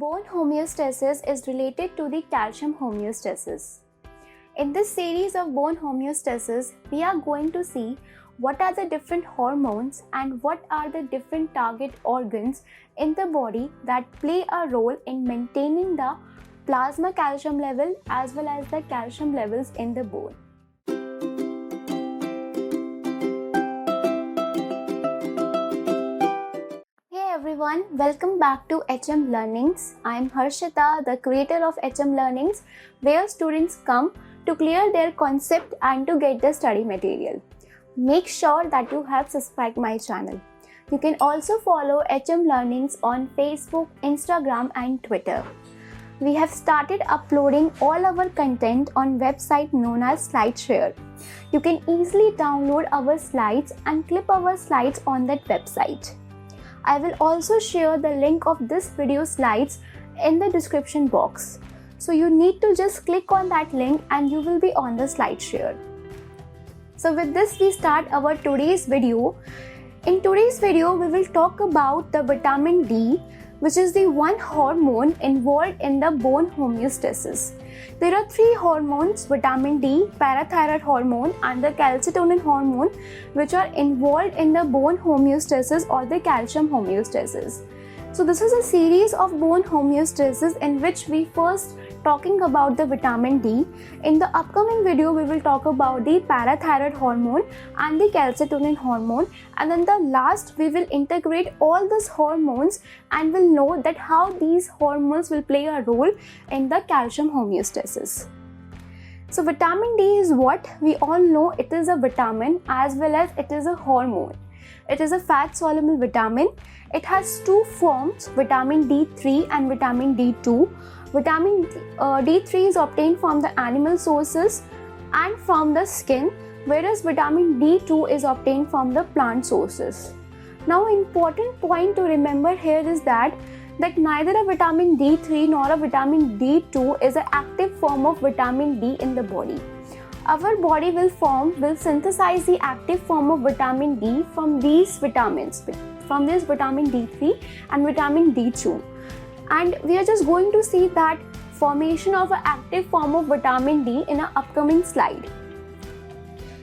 Bone homeostasis is related to the calcium homeostasis. In this series of bone homeostasis, we are going to see what are the different hormones and what are the different target organs in the body that play a role in maintaining the plasma calcium level as well as the calcium levels in the bone. Everyone, welcome back to HM Learnings. I am Harshita, the creator of HM Learnings, where students come to clear their concept and to get the study material. Make sure that you have subscribed my channel. You can also follow HM Learnings on Facebook, Instagram and Twitter. We have started uploading all our content on website known as SlideShare. You can easily download our slides and clip our slides on that website. I will also share the link of this video slides in the description box. So you need to just click on that link and you will be on the SlideShare. So with this we start our today's video. In today's video we will talk about the vitamin D, which is the one hormone involved in the bone homeostasis. There are three hormones, vitamin D, parathyroid hormone and the calcitonin hormone, which are involved in the bone homeostasis or the calcium homeostasis. So this is a series of bone homeostasis in which we first talking about the vitamin D. In the upcoming video, we will talk about the parathyroid hormone and the calcitonin hormone. And then the last, we will integrate all these hormones and will know that how these hormones will play a role in the calcium homeostasis. So vitamin D is what? We all know it is a vitamin as well as it is a hormone. It is a fat-soluble vitamin. It has two forms, vitamin D3 and vitamin D2. Vitamin D3 is obtained from the animal sources and from the skin, whereas vitamin D2 is obtained from the plant sources. Now, important point to remember here is that neither a vitamin D3 nor a vitamin D2 is an active form of vitamin D in the body. Our body will synthesize the active form of vitamin D from these vitamins, from this vitamin D3 and vitamin D2. And we are just going to see that formation of an active form of vitamin D in an upcoming slide.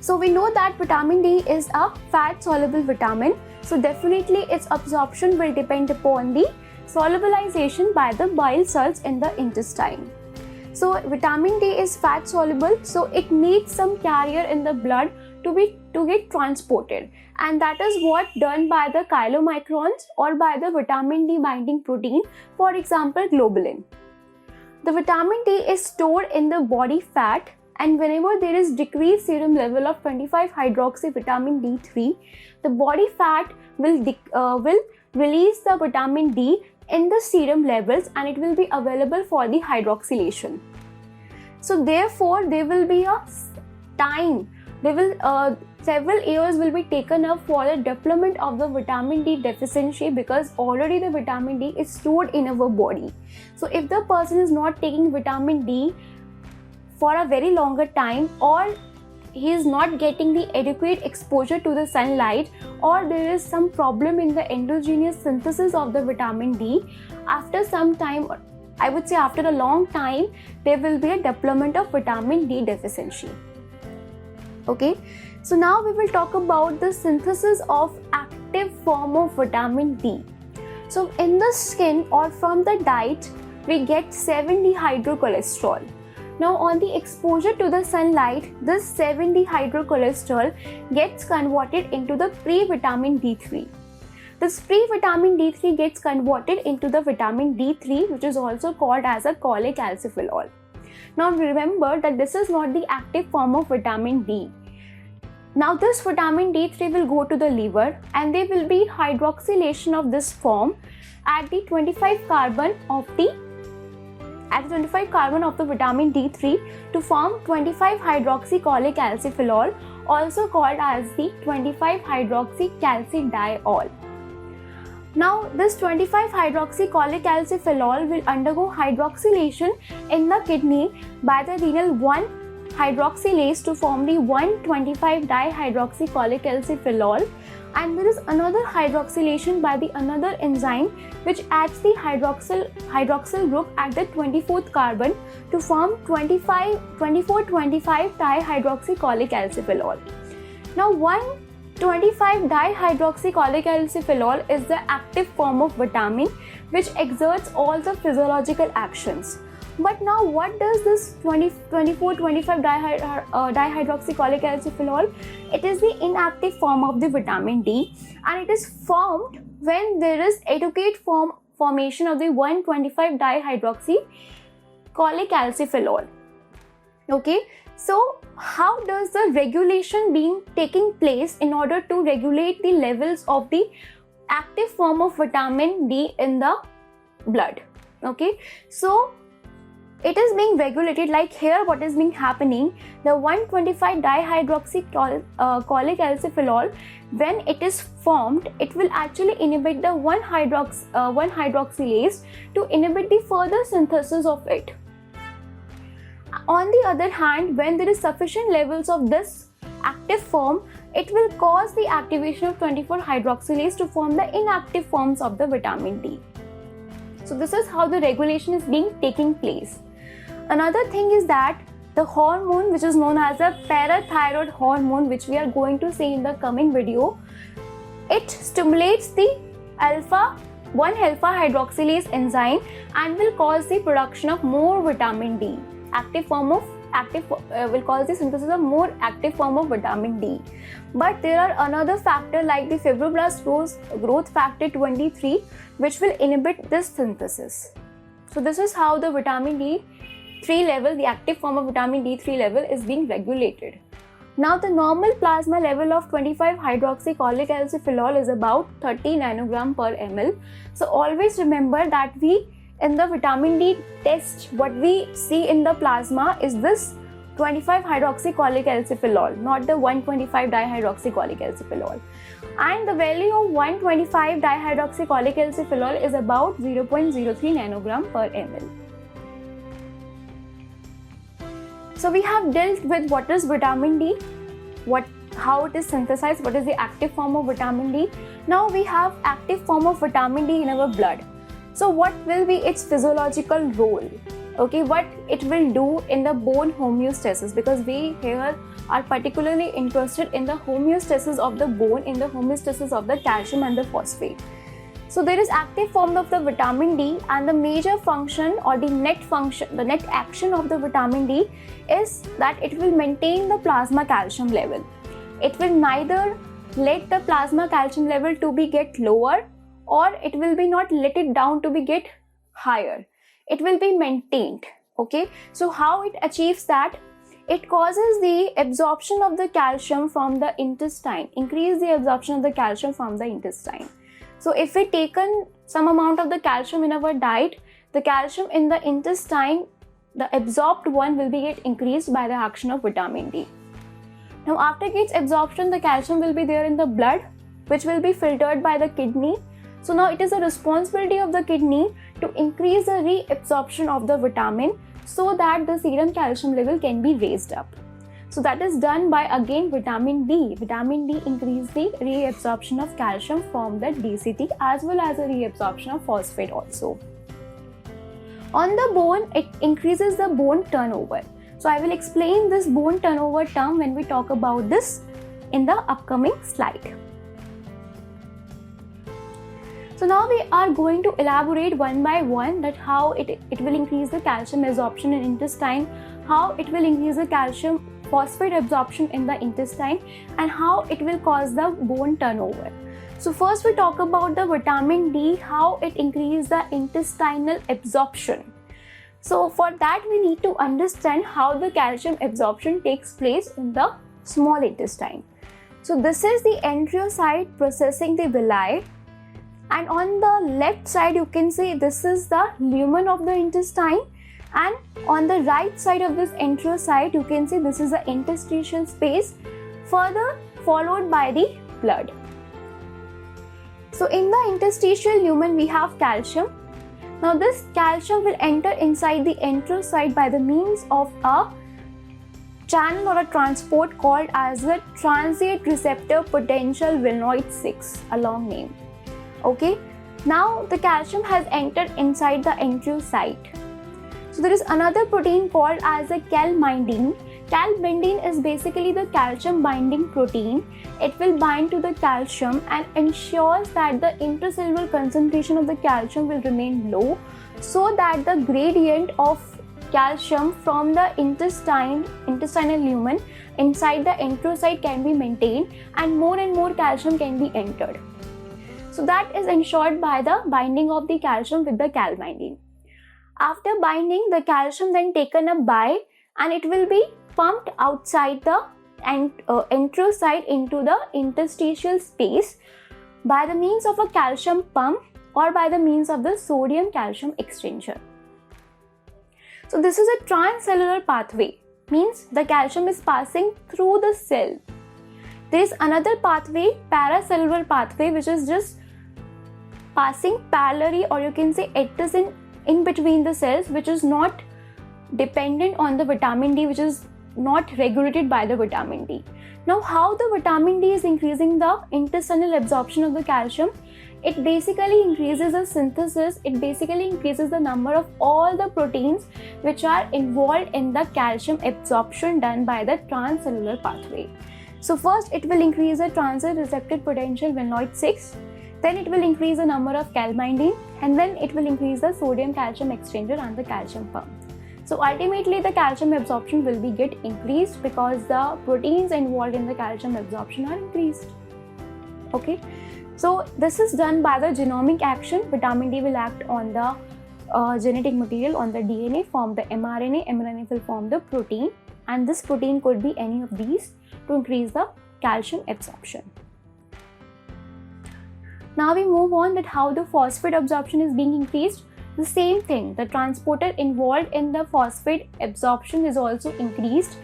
So we know that vitamin D is a fat-soluble vitamin. So definitely its absorption will depend upon the solubilization by the bile salts in the intestine. So vitamin D is fat soluble, so it needs some carrier in the blood to get transported, and that is what done by the chylomicrons or by the vitamin D binding protein, for example globulin. The vitamin D is stored in the body fat, and whenever there is decreased serum level of 25-hydroxy vitamin D3, the body fat will release the vitamin D in the serum levels and it will be available for the hydroxylation. So therefore there will be a time, several years will be taken up for the development of the vitamin D deficiency, because already the vitamin D is stored in our body. So if the person is not taking vitamin D for a very longer time, or he is not getting the adequate exposure to the sunlight, or there is some problem in the endogenous synthesis of the vitamin D, after some time, I would say after a long time, there will be a development of vitamin D deficiency. Okay, so now we will talk about the synthesis of active form of vitamin D. So in the skin or from the diet, we get 7-dehydrocholesterol. Now on the exposure to the sunlight, this 7-dehydrocholesterol gets converted into the pre-vitamin D3. This pre-vitamin D3 gets converted into the vitamin D3, which is also called as a cholecalciferol. Now remember that this is not the active form of vitamin D. Now this vitamin D3 will go to the liver and there will be hydroxylation of this form at the 25 carbon of the vitamin D3 to form 25-hydroxycholecalciferol, also called as the 25-hydroxycalcidiol. Now this 25-hydroxycholecalciferol will undergo hydroxylation in the kidney by the renal 1-hydroxylase to form the 1,25-dihydroxycholecalciferol, and there is another hydroxylation by the another enzyme which adds the hydroxyl group at the 24th carbon to form 24,25 dihydroxycholecalciferol. Now 1,25-dihydroxycholecalciferol is the active form of vitamin which exerts all the physiological actions. But now what does this 24,25 dihydroxycholecalciferol? It is the inactive form of the vitamin D, and it is formed when there is adequate formation of the 125 dihydroxycholecalciferol. Okay, so how does the regulation taking place in order to regulate the levels of the active form of vitamin D in the blood? Okay, so it is being regulated like here. What is being happening? The 125 dihydroxycholecalciferol, when it is formed, it will actually inhibit the 1-hydroxylase to inhibit the further synthesis of it. On the other hand, when there is sufficient levels of this active form, it will cause the activation of 24-hydroxylase to form the inactive forms of the vitamin D. So this is how the regulation is taking place. Another thing is that the hormone which is known as a parathyroid hormone, which we are going to see in the coming video, it stimulates the 1-alpha hydroxylase enzyme and will cause the production of more vitamin D. Will cause the synthesis of more active form of vitamin D. But there are another factor like the fibroblast growth factor 23 which will inhibit this synthesis. So this is how the vitamin D3 level, the active form of vitamin D3 level, is being regulated. Now the normal plasma level of 25-hydroxycholecalciferol is about 30 nanogram per ml. So always remember that in the vitamin D test, what we see in the plasma is this 25-hydroxycholecalciferol, not the 125-dihydroxycholecalciferol. And the value of 125-dihydroxycholecalciferol is about 0.03 nanogram per ml. So we have dealt with what is vitamin D, how it is synthesized, what is the active form of vitamin D. Now we have active form of vitamin D in our blood. So what will be its physiological role? Okay, what it will do in the bone homeostasis, because we here are particularly interested in the homeostasis of the bone, in the homeostasis of the calcium and the phosphate. So there is active form of the vitamin D, and the major function or the net action of the vitamin D is that it will maintain the plasma calcium level. It will neither let the plasma calcium level to be get lower, or it will be not let it down to be get higher. It will be maintained. Okay, so how it achieves that? It causes the absorption of the calcium from the intestine, increase the absorption of the calcium from the intestine. So if we taken some amount of the calcium in our diet, the calcium in the intestine, the absorbed one will be get increased by the action of vitamin D. Now after its absorption, the calcium will be there in the blood, which will be filtered by the kidney. So now it is a responsibility of the kidney to increase the reabsorption of the vitamin so that the serum calcium level can be raised up. So that is done by again vitamin D. Vitamin D increases the reabsorption of calcium from the DCT as well as the reabsorption of phosphate also. On the bone, it increases the bone turnover. So I will explain this bone turnover term when we talk about this in the upcoming slide. So now we are going to elaborate one by one that how it will increase the calcium absorption in intestine, how it will increase the calcium phosphate absorption in the intestine, and how it will cause the bone turnover. So first we talk about the vitamin D, how it increases the intestinal absorption. So for that we need to understand how the calcium absorption takes place in the small intestine. So this is the enterocyte processing the villi. And on the left side you can see this is the lumen of the intestine, and on the right side of this enterocyte you can see this is the interstitial space, further followed by the blood. So in the interstitial lumen we have calcium. Now this calcium will enter inside the enterocyte by the means of a channel or a transport called as the transient receptor potential Wilnoid 6, a long name. Okay, now the calcium has entered inside the enterocyte. So there is another protein called as the calmindene. Calmindene is basically the calcium binding protein. It will bind to the calcium and ensures that the intracellular concentration of the calcium will remain low, so that the gradient of calcium from the intestinal lumen inside the enterocyte can be maintained and more calcium can be entered. So that is ensured by the binding of the calcium with the calmindene. After binding, the calcium then taken up by and it will be pumped outside the enterocyte into the interstitial space by the means of a calcium pump or by the means of the sodium calcium exchanger. So this is a transcellular pathway, means the calcium is passing through the cell. There is another pathway, paracellular pathway, which is just passing parallelly, or you can say adjacent in between the cells, which is not dependent on the vitamin D, which is not regulated by the vitamin D. Now, how the vitamin D is increasing the intestinal absorption of the calcium? It basically increases the synthesis, it basically increases the number of all the proteins which are involved in the calcium absorption done by the transcellular pathway. So first it will increase the transient receptor potential Wilnoid 6, then it will increase the number of calmindene, and then it will increase the sodium calcium exchanger and the calcium pump. So ultimately the calcium absorption will be get increased because the proteins involved in the calcium absorption are increased. Okay, so this is done by the genomic action. Vitamin D will act on the genetic material, on the DNA, form the mRNA, mRNA will form the protein, and this protein could be any of these to increase the calcium absorption. Now we move on that how the phosphate absorption is being increased. The same thing, the transporter involved in the phosphate absorption is also increased.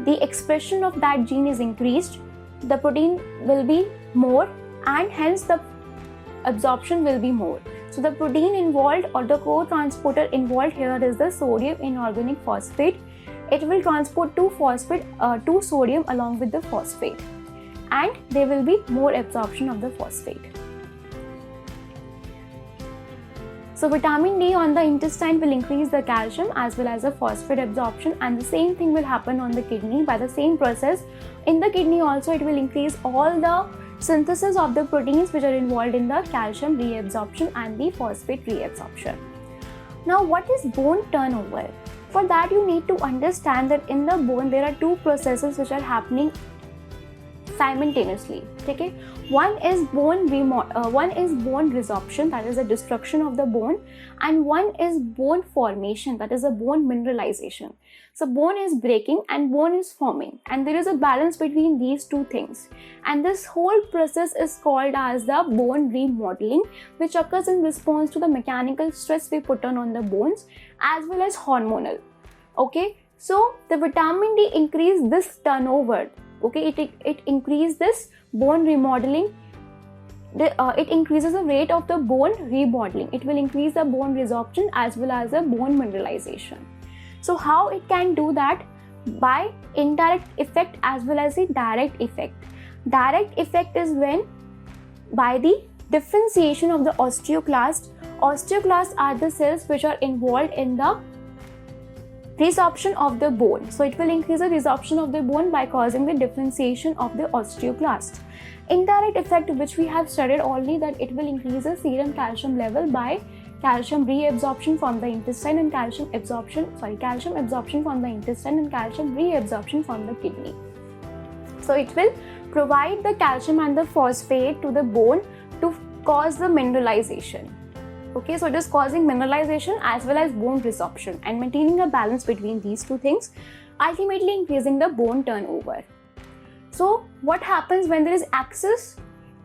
The expression of that gene is increased. The protein will be more and hence the absorption will be more. So the protein involved or the co-transporter involved here is the sodium inorganic phosphate. It will transport two sodium along with the phosphate, and there will be more absorption of the phosphate. So vitamin D on the intestine will increase the calcium as well as the phosphate absorption, and the same thing will happen on the kidney by the same process. In the kidney also it will increase all the synthesis of the proteins which are involved in the calcium reabsorption and the phosphate reabsorption. Now what is bone turnover? For that you need to understand that in the bone there are two processes which are happening simultaneously. Okay, one is bone resorption, that is the destruction of the bone, and one is bone formation, that is a bone mineralization. So bone is breaking and bone is forming, and there is a balance between these two things, and this whole process is called as the bone remodeling, which occurs in response to the mechanical stress we put on the bones as well as hormonal. Okay, so the vitamin D increase this turnover. Okay, it increases this bone remodeling. It increases the rate of the bone remodeling. It will increase the bone resorption as well as the bone mineralization. So how it can do that? By indirect effect as well as the direct effect. Direct effect is when by the differentiation of the osteoclast. Osteoclasts are the cells which are involved in the resorption of the bone. So it will increase the resorption of the bone by causing the differentiation of the osteoclast. Indirect effect, which we have studied already, that it will increase the serum calcium level by calcium reabsorption from the intestine and calcium absorption from the intestine and calcium reabsorption from the kidney. So it will provide the calcium and the phosphate to the bone to cause the mineralization. Okay, so it is causing mineralization as well as bone resorption and maintaining a balance between these two things, ultimately increasing the bone turnover. So what happens when there is excess?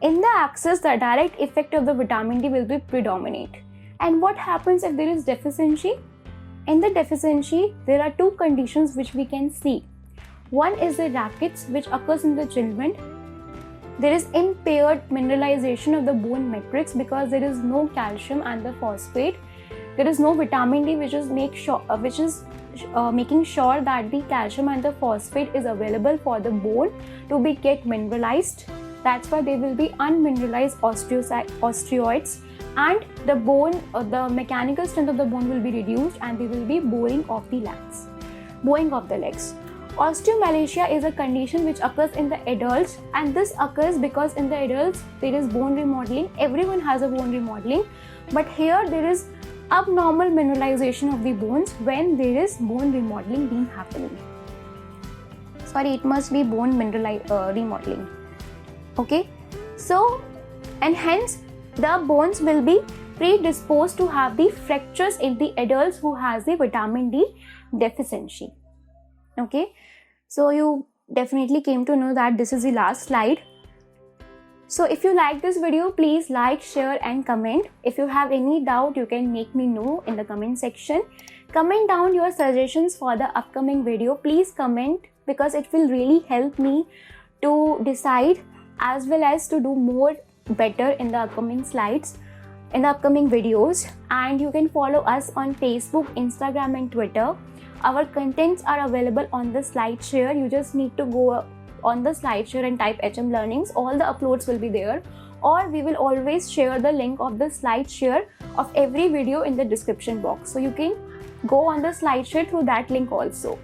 In the excess, the direct effect of the vitamin D will be predominant. And what happens if there is deficiency? In the deficiency, there are two conditions which we can see. One is the rickets, which occurs in the children. There is impaired mineralization of the bone matrix because there is no calcium and the phosphate. There is no vitamin D which is making sure that the calcium and the phosphate is available for the bone to be get mineralized. That's why there will be unmineralized osteoids, and the bone, the mechanical strength of the bone will be reduced, and there will be bowing of the legs. Osteomalacia is a condition which occurs in the adults, and this occurs because in the adults there is bone remodeling. Everyone has a bone remodeling, but here there is abnormal mineralization of the bones when there is bone remodeling being happening. Sorry, it must be bone remodeling. Okay, so and hence the bones will be predisposed to have the fractures in the adults who has the vitamin D deficiency. Okay, so you definitely came to know that this is the last slide. So if you like this video, please like, share and comment. If you have any doubt, you can make me know in the comment section. Comment down your suggestions for the upcoming video. Please comment, because it will really help me to decide as well as to do more better in the upcoming slides, in the upcoming videos. And you can follow us on Facebook, Instagram and Twitter. Our contents are available on the SlideShare. You just need to go on the SlideShare and type HM Learnings. All the uploads will be there, or we will always share the link of the SlideShare of every video in the description box. So you can go on the SlideShare through that link also.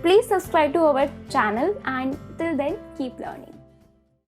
Please subscribe to our channel, and till then keep learning.